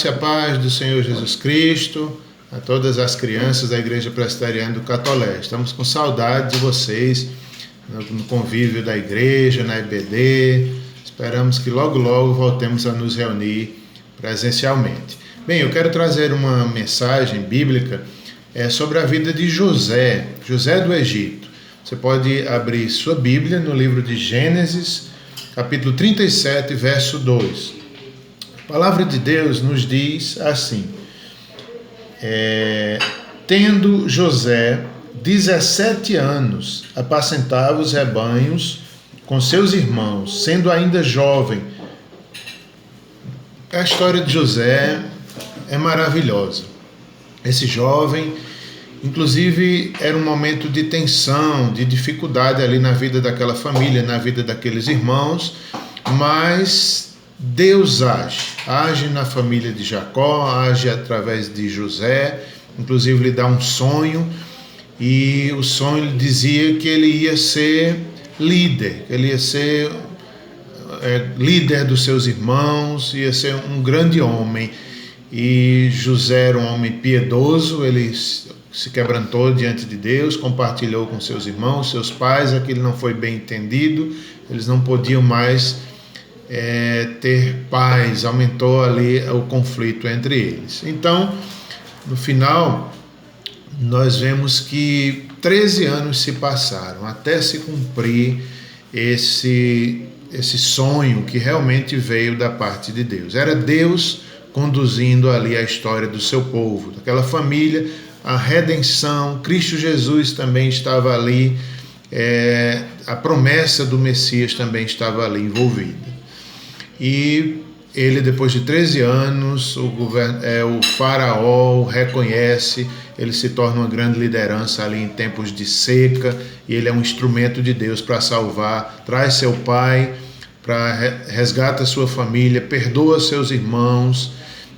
graça e a paz do Senhor Jesus Cristo a todas as crianças da Igreja Presbiteriana do Catolé. Estamos com saudade de vocês no convívio da igreja, na EBD. Esperamos que logo voltemos a nos reunir presencialmente. Bem, eu quero trazer uma mensagem bíblica sobre a vida de José do Egito. Você pode abrir sua Bíblia no livro de Gênesis, capítulo 37, verso 2. A palavra de Deus nos diz assim: tendo José 17 anos, apacentava os rebanhos com seus irmãos, sendo ainda jovem. A história de José é maravilhosa. Esse jovem, inclusive, era um momento de tensão, de dificuldade ali na vida daquela família, na vida daqueles irmãos, mas Deus age na família de Jacó, age através de José, inclusive lhe dá um sonho, e o sonho lhe dizia que ele ia ser líder, ele ia ser líder dos seus irmãos, ia ser um grande homem. E José era um homem piedoso, ele se quebrantou diante de Deus, compartilhou com seus irmãos, seus pais, aquilo não foi bem entendido, eles não podiam mais ter paz, aumentou ali o conflito entre eles. Então, no final, nós vemos que 13 anos se passaram até se cumprir esse sonho que realmente veio da parte de Deus. Era Deus conduzindo ali a história do seu povo, daquela família, a redenção. Cristo Jesus também estava ali, a promessa do Messias também estava ali envolvida. E ele, depois de 13 anos, o faraó o reconhece, ele se torna uma grande liderança ali em tempos de seca, e ele é um instrumento de Deus para salvar, traz seu pai, resgata sua família, perdoa seus irmãos,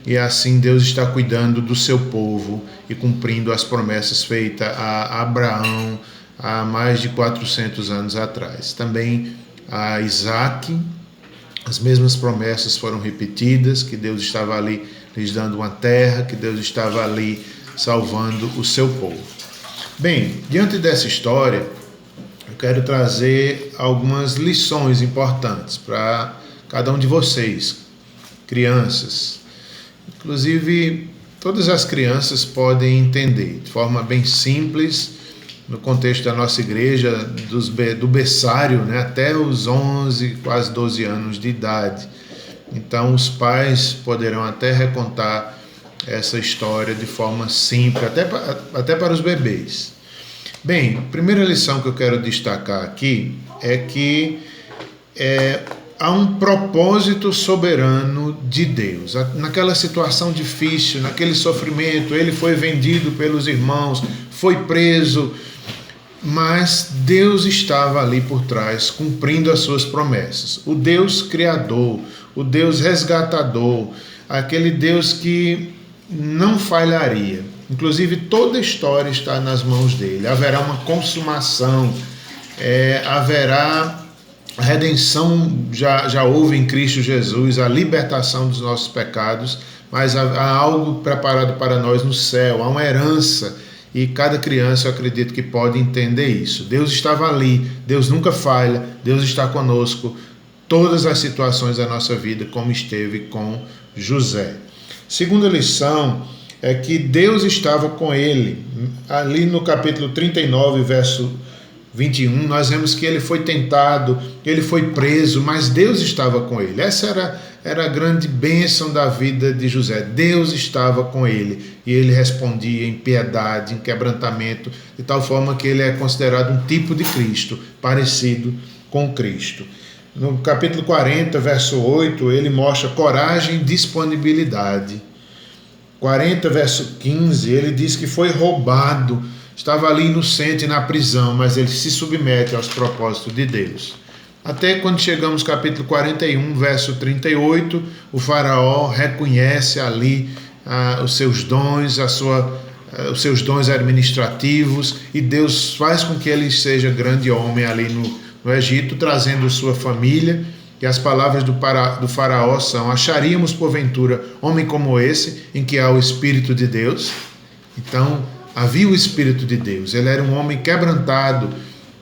e assim Deus está cuidando do seu povo e cumprindo as promessas feitas a Abraão há mais de 400 anos atrás. Também a Isaac, as mesmas promessas foram repetidas, que Deus estava ali lhes dando uma terra, que Deus estava ali salvando o seu povo. Bem, diante dessa história, eu quero trazer algumas lições importantes para cada um de vocês, crianças. Inclusive, todas as crianças podem entender de forma bem simples, no contexto da nossa igreja, do berçário, né, até os 11, quase 12 anos de idade. Então, os pais poderão até recontar essa história de forma simples, até para os bebês. Bem, a primeira lição que eu quero destacar aqui é que há um propósito soberano de Deus. Naquela situação difícil, naquele sofrimento, ele foi vendido pelos irmãos, foi preso, mas Deus estava ali por trás, cumprindo as suas promessas. O Deus criador, o Deus resgatador, aquele Deus que não falharia. Inclusive, toda a história está nas mãos dele. Haverá uma consumação, haverá a redenção, já houve em Cristo Jesus, a libertação dos nossos pecados, mas há algo preparado para nós no céu, há uma herança, e cada criança, eu acredito que pode entender isso. Deus estava ali, Deus nunca falha, Deus está conosco, todas as situações da nossa vida, como esteve com José. Segunda lição é que Deus estava com ele. Ali no capítulo 39, verso 21, nós vemos que ele foi tentado, ele foi preso, mas Deus estava com ele. Essa era a grande bênção da vida de José. Deus estava com ele e ele respondia em piedade, em quebrantamento, de tal forma que ele é considerado um tipo de Cristo, parecido com Cristo. No capítulo 40, verso 8, ele mostra coragem e disponibilidade. 40, verso 15, ele diz que foi roubado, estava ali inocente na prisão, mas ele se submete aos propósitos de Deus. Até quando chegamos ao capítulo 41, verso 38, o faraó reconhece ali os seus dons, os seus dons administrativos, e Deus faz com que ele seja grande homem ali no Egito, trazendo sua família E as palavras do faraó são: acharíamos porventura homem como esse, em que há o Espírito de Deus? Então, havia o Espírito de Deus. Ele era um homem quebrantado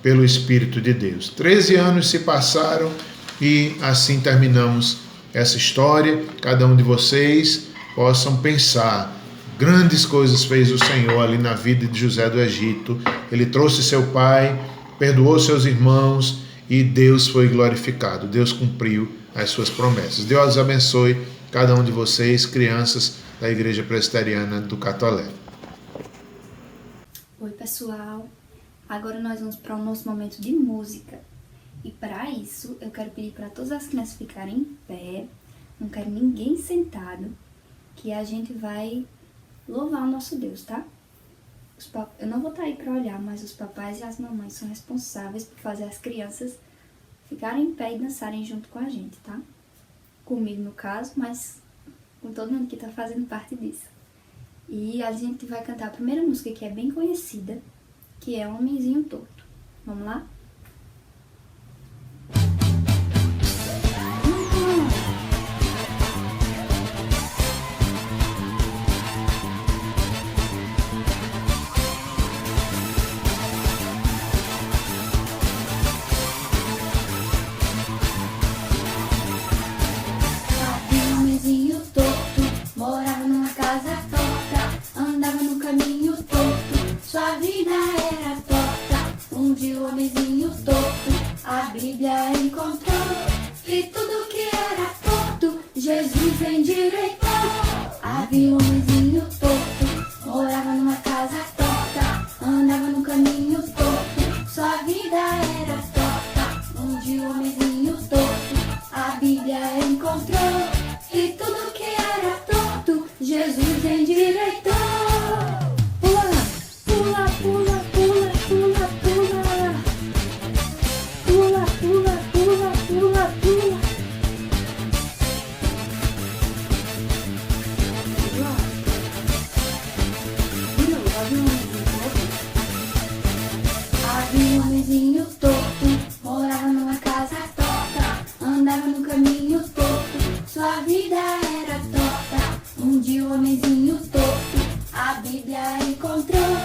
pelo Espírito de Deus. 13 anos se passaram e assim terminamos essa história. Cada um de vocês possam pensar: grandes coisas fez o Senhor ali na vida de José do Egito. Ele trouxe seu pai, perdoou seus irmãos e Deus foi glorificado. Deus cumpriu as suas promessas. Deus abençoe cada um de vocês, crianças da Igreja Presbiteriana do Catolé. Oi, pessoal. Agora nós vamos para o nosso momento de música. E para isso, eu quero pedir para todas as crianças ficarem em pé. Não quero ninguém sentado, que a gente vai louvar o nosso Deus, tá? Eu não vou estar aí para olhar, mas os papais e as mamães são responsáveis por fazer as crianças ficarem em pé e dançarem junto com a gente, tá? Comigo no caso, mas com todo mundo que está fazendo parte disso. E a gente vai cantar a primeira música, que é bem conhecida, que é Homenzinho Torto. Vamos lá? Jesus endireitou. Havia um homenzinho torto, morava numa casa torta, andava no caminho torto, sua vida era torta. Um dia o homenzinho torto, a Bíblia encontrou, e tudo que era torto, Jesus endireitou. Pula, pula, pula, pula, pula, pula, pula, pula, pula, pula. Havia um homenzinho torto, morava numa casa torta, andava no caminho torto, sua vida era torta. Um dia o homenzinho torto, a Bíblia encontrou,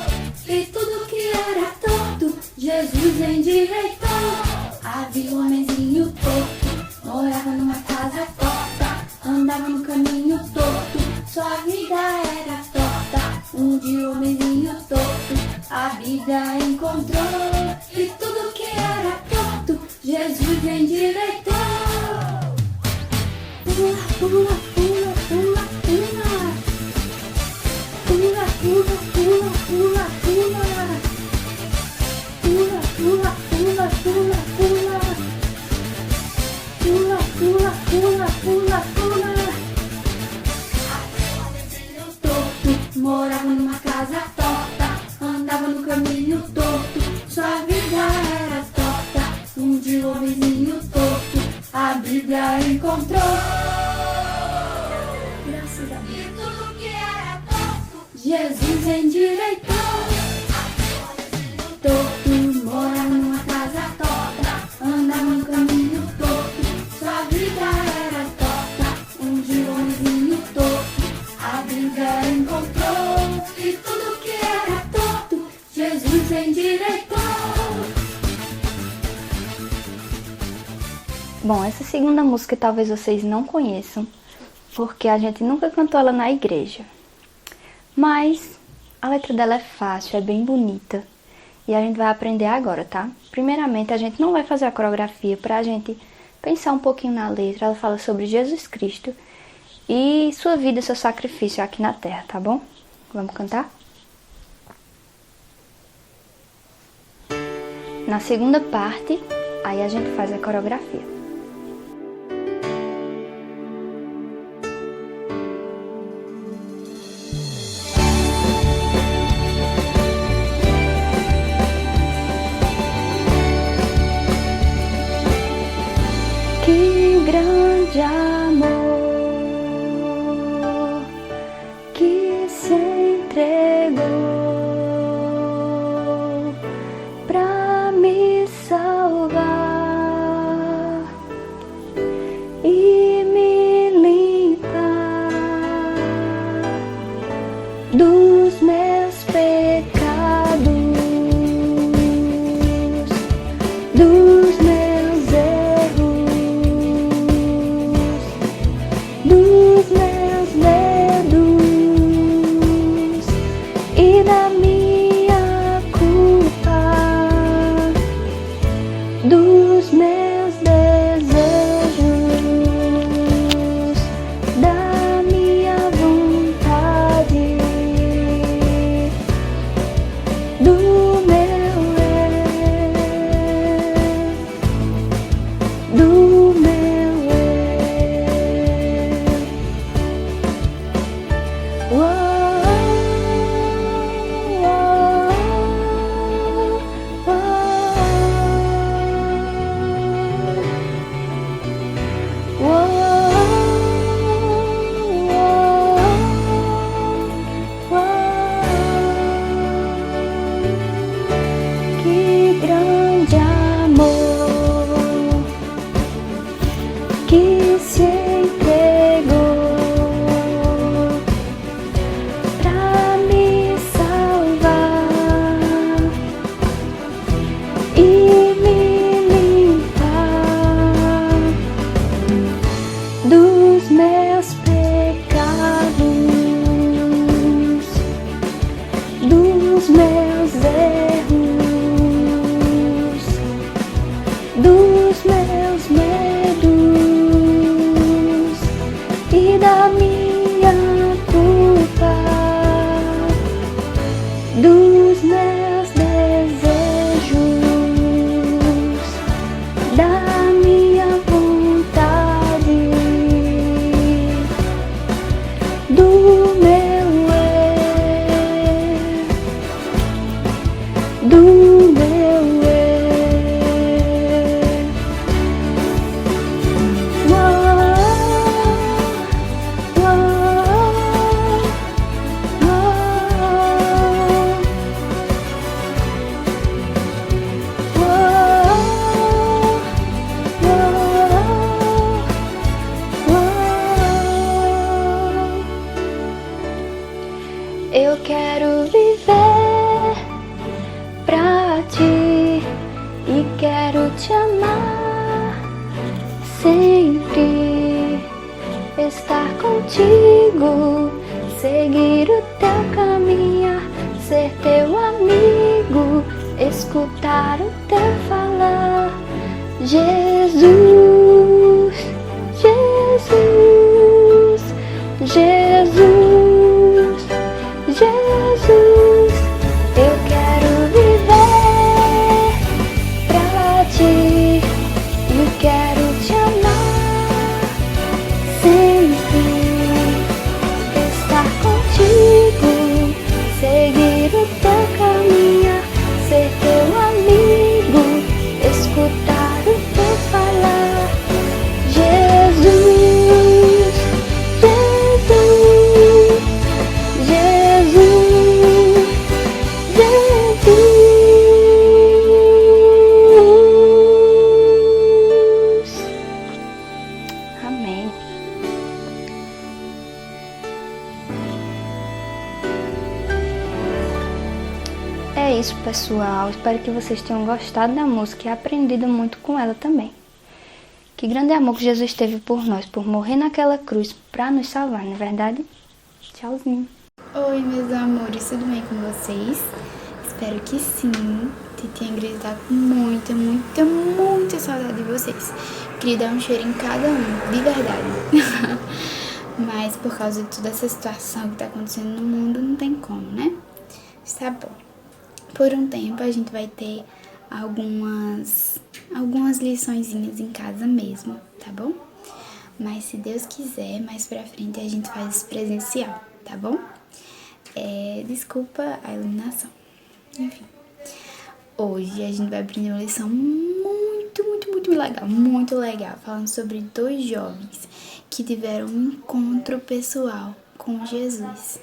e tudo que era torto, Jesus endireitou. Havia um homenzinho torto, morava numa casa torta, andava no caminho torto, sua vida era torta. Um dia o homenzinho torto, a Bíblia encontrou, e tudo que era torto, Jesus endireitou. Pula, pula, pula, pula, pula. Pula, pula, pula, pula, pula. Pula, pula, pula, pula, pula. Pula, pula, pula, pula, pula. Torto, morava numa casa torta, andava no caminho torto, sua vida era torta. Um dia o homenzinho torto, a Bíblia encontrou. Graças a Deus. E tudo que era torto, Jesus endireitou. Torto, morava numa casa torta, andava no caminho torto, sua vida era torta. Um dia o homenzinho torto, a Bíblia encontrou, e tudo que era torto, Jesus endireitou. Bom, essa segunda música talvez vocês não conheçam, porque a gente nunca cantou ela na igreja. Mas a letra dela é fácil, é bem bonita, e a gente vai aprender agora, tá? Primeiramente, a gente não vai fazer a coreografia pra gente pensar um pouquinho na letra. Ela fala sobre Jesus Cristo e sua vida, seu sacrifício aqui na terra, tá bom? Vamos cantar? Na segunda parte, aí a gente faz a coreografia. Que grande amor que se entregou pra me salvar. Que grande amor que se entregou pra me salvar e me limpar dos meus pecados, dos meus erros, dos meus medos e da minha culpa, dos meus desejos, da minha vontade, do meu do meu Eu quero viver pra ti e quero te amar sempre, estar contigo, seguir o teu caminho, ser teu amigo, escutar o teu falar. Jesus, Jesus, Jesus, Jesus, eu quero viver pra ti e quero te amar sempre, estar contigo, seguir o teu caminho, ser teu amigo, escutar o teu falar. Jesus, Jesus, Jesus. Amém. É isso, pessoal. Espero que vocês tenham gostado da música e aprendido muito com ela também. Que grande amor que Jesus teve por nós, por morrer naquela cruz para nos salvar, não é verdade? Tchauzinho. Oi, meus amores, tudo bem com vocês? Espero que sim. Titi e Ingrid tá com muita saudade de vocês. Queria dar um cheiro em cada um, de verdade. Mas por causa de toda essa situação que tá acontecendo no mundo, não tem como, né? Está bom. Por um tempo a gente vai ter algumas liçõezinhas em casa mesmo, tá bom? Mas se Deus quiser, mais pra frente a gente faz isso presencial, tá bom? Desculpa a iluminação. Enfim. Hoje a gente vai aprender uma lição muito legal, falando sobre 2 jovens que tiveram um encontro pessoal com Jesus.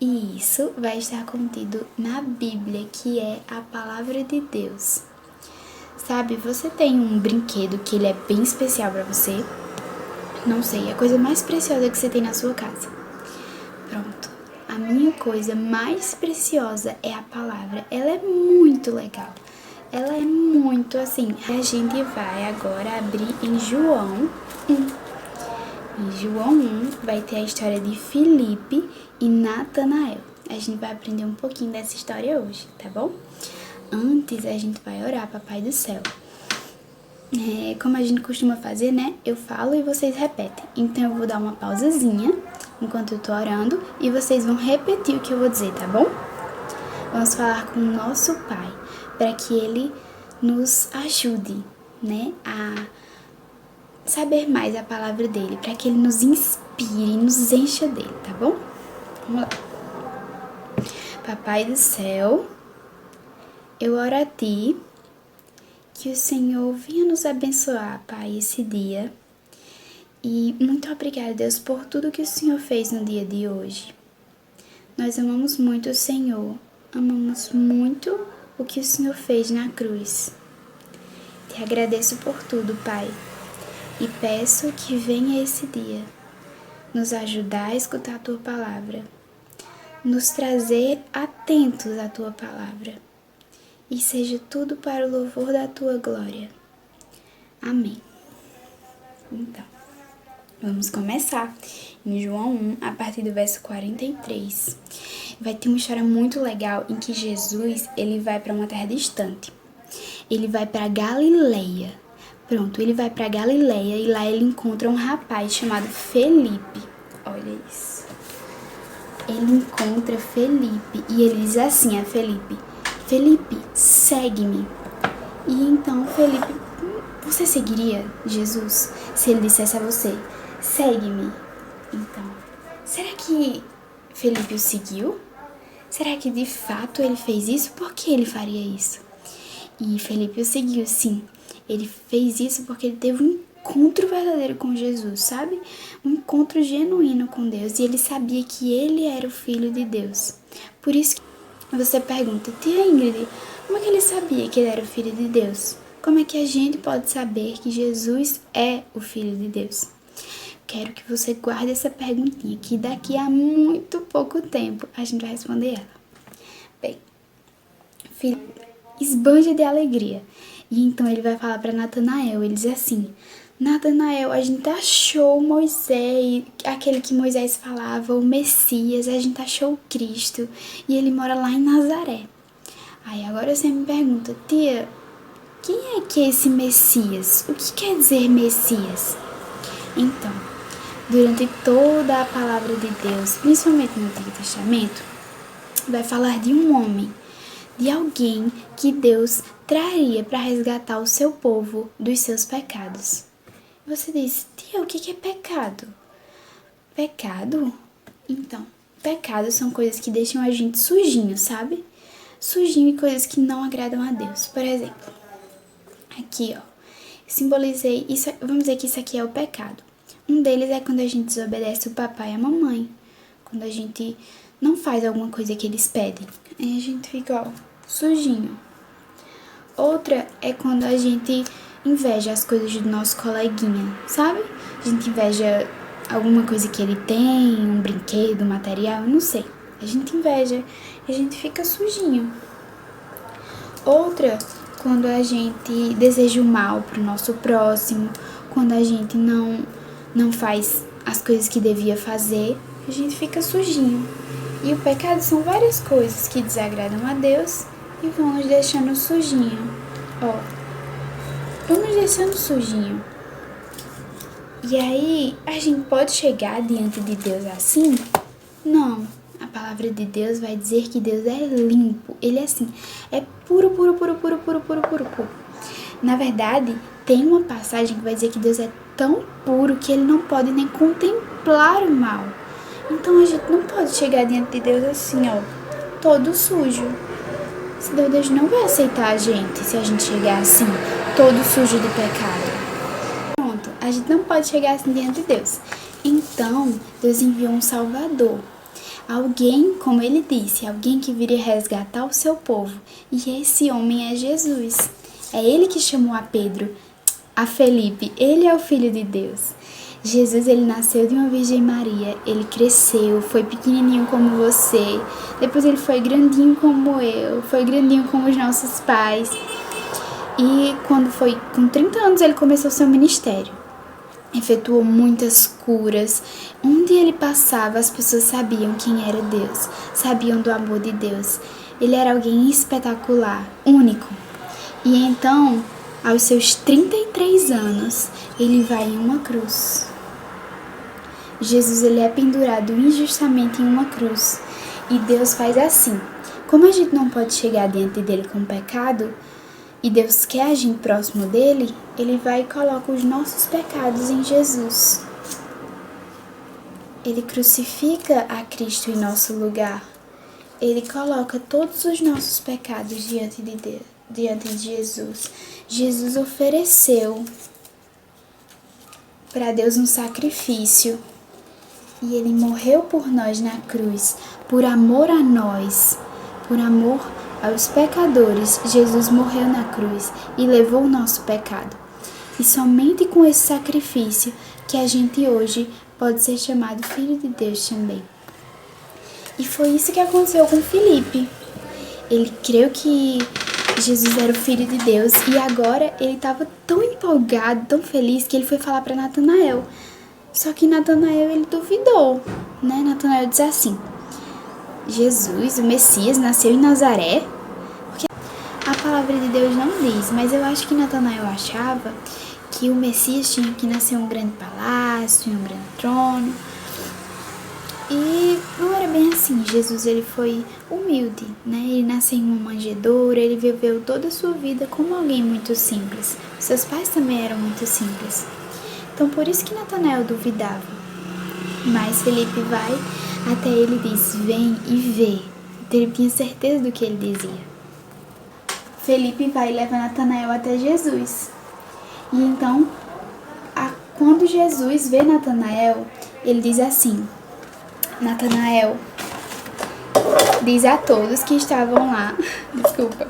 E isso vai estar contido na Bíblia, que é a Palavra de Deus. Sabe, você tem um brinquedo que ele é bem especial pra você? Não sei, a coisa mais preciosa que você tem na sua casa. Pronto. A minha coisa mais preciosa é a palavra. Ela é muito legal. Ela é muito assim. A gente vai agora abrir em João 1. Em João 1 vai ter a história de Filipe e Natanael. A gente vai aprender um pouquinho dessa história hoje, tá bom? Antes a gente vai orar, Papai do Céu. Como a gente costuma fazer, né? Eu falo e vocês repetem. Então eu vou dar uma pausazinha enquanto eu tô orando e vocês vão repetir o que eu vou dizer, tá bom? Vamos falar com o nosso Pai para que Ele nos ajude, né? A saber mais a palavra dele, para que Ele nos inspire e nos encha dele, tá bom? Vamos lá. Papai do céu, eu oro a Ti, que o Senhor venha nos abençoar, Pai, esse dia. E muito obrigada, Deus, por tudo que o Senhor fez no dia de hoje. Nós amamos muito o Senhor, amamos muito o que o Senhor fez na cruz. Te agradeço por tudo, Pai, e peço que venha esse dia nos ajudar a escutar a Tua palavra, nos trazer atentos à Tua palavra, e seja tudo para o louvor da Tua glória. Amém. Então, vamos começar em João 1, a partir do verso 43. Vai ter uma história muito legal em que Jesus, ele vai para uma terra distante. Ele vai para Galileia. Pronto, ele vai para Galileia e lá ele encontra um rapaz chamado Felipe. Olha isso. Ele encontra Felipe e ele diz assim a Felipe: Felipe, segue-me. E então Felipe: você seguiria Jesus se ele dissesse a você: segue-me? Então, será que Felipe o seguiu? Será que de fato ele fez isso? Por que ele faria isso? E Felipe o seguiu, sim. Ele fez isso porque ele teve um encontro verdadeiro com Jesus, sabe? Um encontro genuíno com Deus. E ele sabia que ele era o Filho de Deus. Por isso que você pergunta: tia Ingrid, como é que ele sabia que ele era o Filho de Deus? Como é que a gente pode saber que Jesus é o Filho de Deus? Quero que você guarde essa perguntinha, que daqui a muito pouco tempo a gente vai responder ela. Bem, Felipe esbanja de alegria. E então ele vai falar para Natanael, ele diz assim: Natanael, a gente achou Moisés, aquele que Moisés falava, o Messias, a gente achou o Cristo, e ele mora lá em Nazaré. Aí agora você me pergunta: tia, quem é que é esse Messias? O que quer dizer Messias? Então, durante toda a palavra de Deus, principalmente no Antigo Testamento, vai falar de um homem, de alguém que Deus traria para resgatar o seu povo dos seus pecados. Você diz: tia, o que é pecado? Pecado? Então, pecados são coisas que deixam a gente sujinho, sabe? Sujinho e coisas que não agradam a Deus. Por exemplo, aqui, ó, simbolizei isso. Vamos dizer que isso aqui é o pecado. Um deles é quando a gente desobedece o papai e a mamãe. Quando a gente não faz alguma coisa que eles pedem. Aí a gente fica, ó, sujinho. Outra é quando a gente inveja as coisas do nosso coleguinha, sabe? A gente inveja alguma coisa que ele tem, um brinquedo, um material, não sei. A gente inveja e a gente fica sujinho. Outra, quando a gente deseja o mal pro nosso próximo, quando a gente não faz as coisas que devia fazer, a gente fica sujinho. E o pecado são várias coisas que desagradam a Deus e vão nos deixando sujinho. Ó, vamos deixando sujinho. E aí, a gente pode chegar diante de Deus assim? Não. A palavra de Deus vai dizer que Deus é limpo. Ele é assim, é puro, puro, puro, puro, puro, puro, puro, puro. Na verdade, tem uma passagem que vai dizer que Deus é tão puro que ele não pode nem contemplar o mal. Então a gente não pode chegar diante de Deus assim, ó, todo sujo. Senão Deus não vai aceitar a gente se a gente chegar assim, todo sujo de pecado. Pronto, a gente não pode chegar assim diante de Deus. Então, Deus enviou um Salvador. Alguém, como ele disse, alguém que viria resgatar o seu povo. E esse homem é Jesus. É ele que chamou a Pedro, a Felipe. Ele é o Filho de Deus. Jesus, ele nasceu de uma Virgem Maria, ele cresceu, foi pequenininho como você, depois ele foi grandinho como eu, foi grandinho como os nossos pais. E quando foi com 30 anos, ele começou seu ministério. Efetuou muitas curas. Onde ele passava, as pessoas sabiam quem era Deus, sabiam do amor de Deus. Ele era alguém espetacular, único. E então, aos seus 33 anos, ele vai em uma cruz. Jesus, ele é pendurado injustamente em uma cruz. E Deus faz assim. Como a gente não pode chegar diante dele com pecado, e Deus quer a gente próximo dele, ele vai e coloca os nossos pecados em Jesus. Ele crucifica a Cristo em nosso lugar. Ele coloca todos os nossos pecados diante de Deus, diante de Jesus. Jesus ofereceu para Deus um sacrifício e ele morreu por nós na cruz, por amor a nós, por amor aos pecadores. Jesus morreu na cruz e levou o nosso pecado. E somente com esse sacrifício que a gente hoje pode ser chamado filho de Deus também. E foi isso que aconteceu com Felipe. Ele creu que Jesus era o Filho de Deus e agora ele estava tão empolgado, tão feliz, que ele foi falar para Natanael. Só que Natanael, ele duvidou, né? Natanael diz assim: Jesus, o Messias, nasceu em Nazaré? Porque a palavra de Deus não diz, mas eu acho que Natanael achava que o Messias tinha que nascer em um grande palácio, em um grande trono. E não era bem assim. Jesus, ele foi humilde, né? Ele nasceu em uma manjedoura, ele viveu toda a sua vida como alguém muito simples. Seus pais também eram muito simples. Então, por isso que Natanael duvidava. Mas Felipe vai até ele e diz: vem e vê. Então, ele tinha certeza do que ele dizia. Felipe vai e leva Natanael até Jesus. E então, quando Jesus vê Natanael, ele diz assim: Natanael diz a todos que estavam lá, desculpa,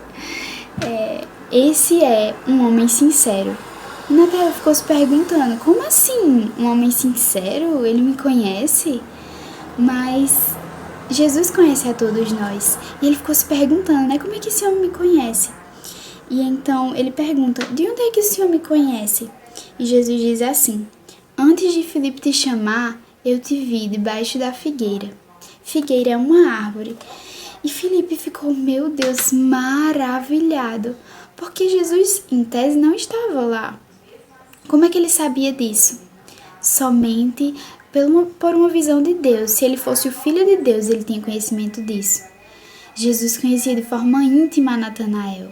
esse é um homem sincero. E Natanael ficou se perguntando: como assim, um homem sincero? Ele me conhece? Mas Jesus conhece a todos nós. E ele ficou se perguntando, né, como é que esse homem me conhece? E então ele pergunta: de onde é que o Senhor me conhece? E Jesus diz assim: antes de Filipe te chamar, eu te vi debaixo da figueira. Figueira é uma árvore. E Filipe ficou, meu Deus, maravilhado, porque Jesus, em tese, não estava lá. Como é que ele sabia disso? Somente por uma visão de Deus. Se ele fosse o Filho de Deus, ele tinha conhecimento disso. Jesus conhecia de forma íntima Natanael.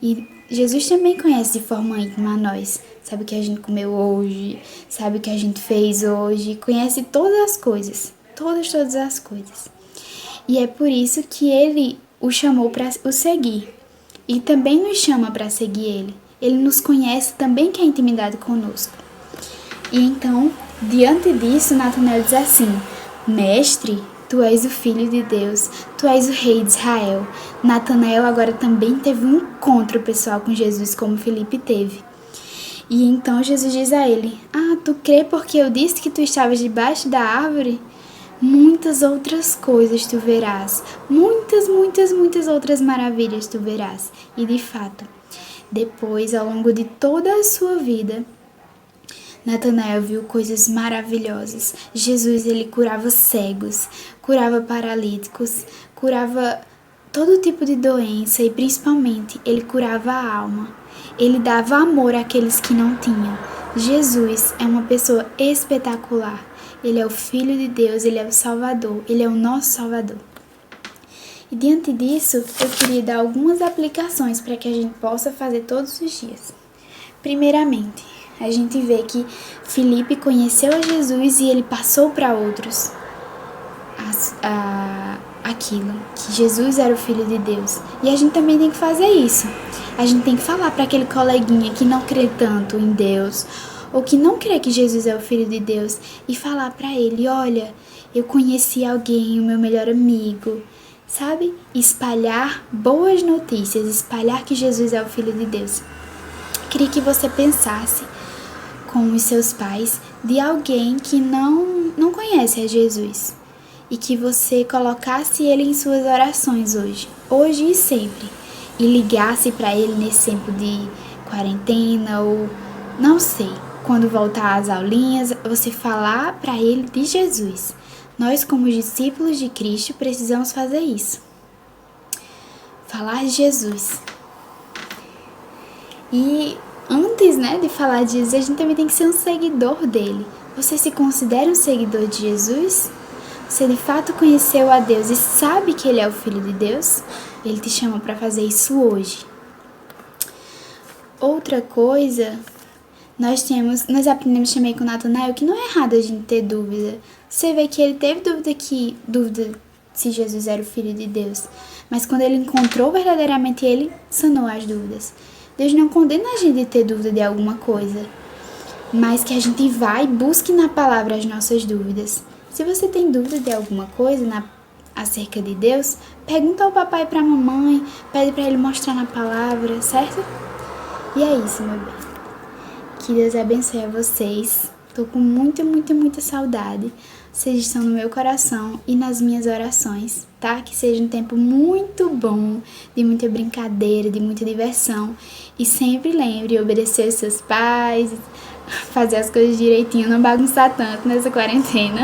E Jesus também conhece de forma íntima a nós. Sabe o que a gente comeu hoje, sabe o que a gente fez hoje, conhece todas as coisas, todas as coisas. E é por isso que ele o chamou para o seguir. E também nos chama para seguir ele. Ele nos conhece, também quer intimidade conosco. E então, diante disso, Natanael diz assim: mestre, tu és o Filho de Deus, tu és o Rei de Israel. Natanael agora também teve um encontro pessoal com Jesus, como Felipe teve. E então Jesus diz a ele: tu crê porque eu disse que tu estavas debaixo da árvore? Muitas outras coisas tu verás, muitas outras maravilhas tu verás. E de fato, depois, ao longo de toda a sua vida, Natanael viu coisas maravilhosas. Jesus, ele curava cegos, curava paralíticos, curava todo tipo de doença e principalmente ele curava a alma. Ele dava amor àqueles que não tinham. Jesus é uma pessoa espetacular. Ele é o Filho de Deus, ele é o Salvador, ele é o nosso Salvador. E diante disso, eu queria dar algumas aplicações para que a gente possa fazer todos os dias. Primeiramente, a gente vê que Filipe conheceu a Jesus e ele passou para outros aquilo, que Jesus era o Filho de Deus. E a gente também tem que fazer isso. A gente tem que falar para aquele coleguinha que não crê tanto em Deus, ou que não crê que Jesus é o Filho de Deus, e falar para ele: olha, eu conheci alguém, o meu melhor amigo, sabe? Espalhar boas notícias, espalhar que Jesus é o Filho de Deus. Queria que você pensasse com os seus pais de alguém que não conhece a Jesus e que você colocasse ele em suas orações hoje e sempre, e ligasse para ele nesse tempo de quarentena ou não sei, quando voltar às aulinhas, você falar para ele de Jesus. Nós, como discípulos de Cristo, precisamos fazer isso. Falar de Jesus. E antes, de falar de Jesus, a gente também tem que ser um seguidor dele. Você se considera um seguidor de Jesus? Você de fato conheceu a Deus e sabe que ele é o Filho de Deus? Ele te chama para fazer isso hoje. Outra coisa, nós aprendemos também com Natanael que não é errado a gente ter dúvida Você vê que ele teve dúvida se Jesus era o Filho de Deus, mas quando ele encontrou verdadeiramente ele, sanou as dúvidas. Deus não condena a gente de ter dúvida de alguma coisa, mas que a gente vá e busque na palavra as nossas dúvidas. Se você tem dúvida de alguma coisa acerca de Deus, pergunta ao papai e para a mamãe, pede para ele mostrar na palavra, certo? E é isso, meu bem. Que Deus abençoe a vocês. Tô com muita saudade. Vocês estão no meu coração e nas minhas orações, tá? Que seja um tempo muito bom, de muita brincadeira, de muita diversão. E sempre lembre de obedecer aos seus pais, fazer as coisas direitinho, não bagunçar tanto nessa quarentena.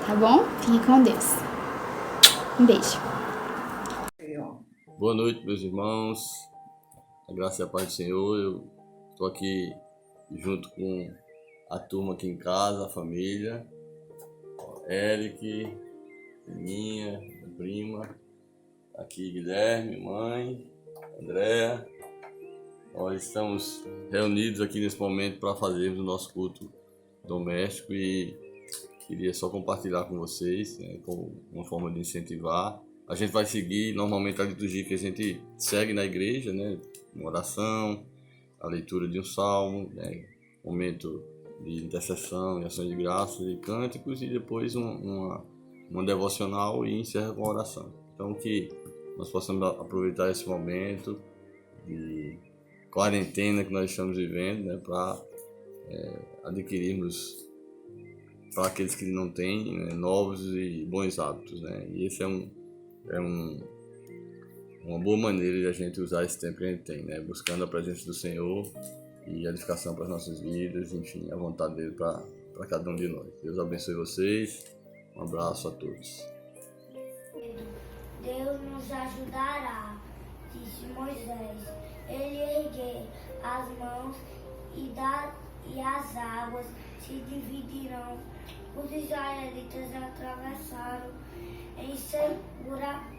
Tá bom? Fique com Deus. Um beijo. Boa noite, meus irmãos. A graça e a paz do Senhor. Eu estou aqui junto com a turma aqui em casa, a família. Eric, minha prima, aqui Guilherme, mãe, Andréa. Nós estamos reunidos aqui nesse momento para fazermos o nosso culto doméstico e queria só compartilhar com vocês, né, como uma forma de incentivar. A gente vai seguir normalmente a liturgia que a gente segue na igreja, né, uma oração, a leitura de um salmo, né, momento de intercessão e ações de graças e cânticos, e depois uma devocional e encerra com a oração. Então que nós possamos aproveitar esse momento de quarentena que nós estamos vivendo, né, para adquirirmos, para aqueles que não têm, né, novos e bons hábitos, né? E esse é uma boa maneira de a gente usar esse tempo que a gente tem, né? Buscando a presença do Senhor e edificação para as nossas vidas, enfim, a vontade dele para cada um de nós. Deus abençoe vocês, um abraço a todos. Deus nos ajudará, disse Moisés. Ele ergueu as mãos e as águas se dividirão. Os israelitas atravessaram em segurança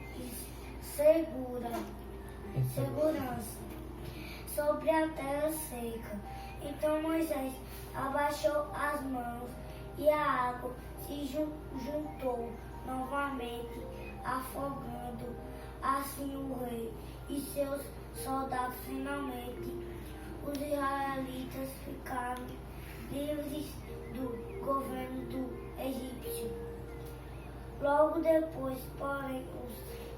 sobre a terra seca. Então Moisés abaixou as mãos e a água se juntou novamente, afogando assim o rei e seus soldados. Finalmente, os israelitas ficaram livres do governo do egípcio. Logo depois, porém,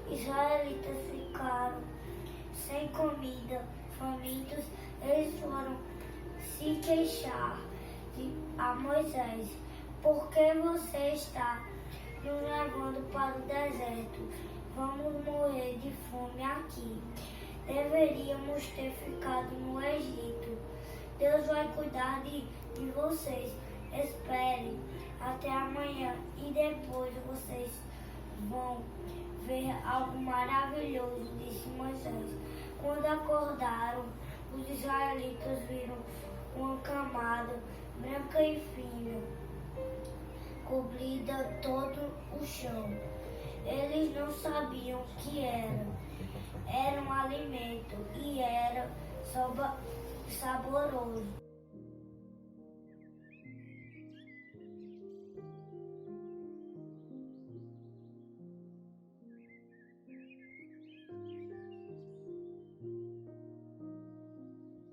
os israelitas ficaram sem comida, famintos. Eles foram se queixar a Moisés: por que você está nos levando para o deserto? Vamos morrer de fome aqui. Deveríamos ter ficado no Egito. Deus vai cuidar de vocês. Esperem até amanhã e depois vocês vão ver algo maravilhoso, disse Moisés. Quando acordaram, os israelitas viram uma camada branca e fina, cobrida todo o chão. Eles não sabiam o que era. Era um alimento e era saboroso.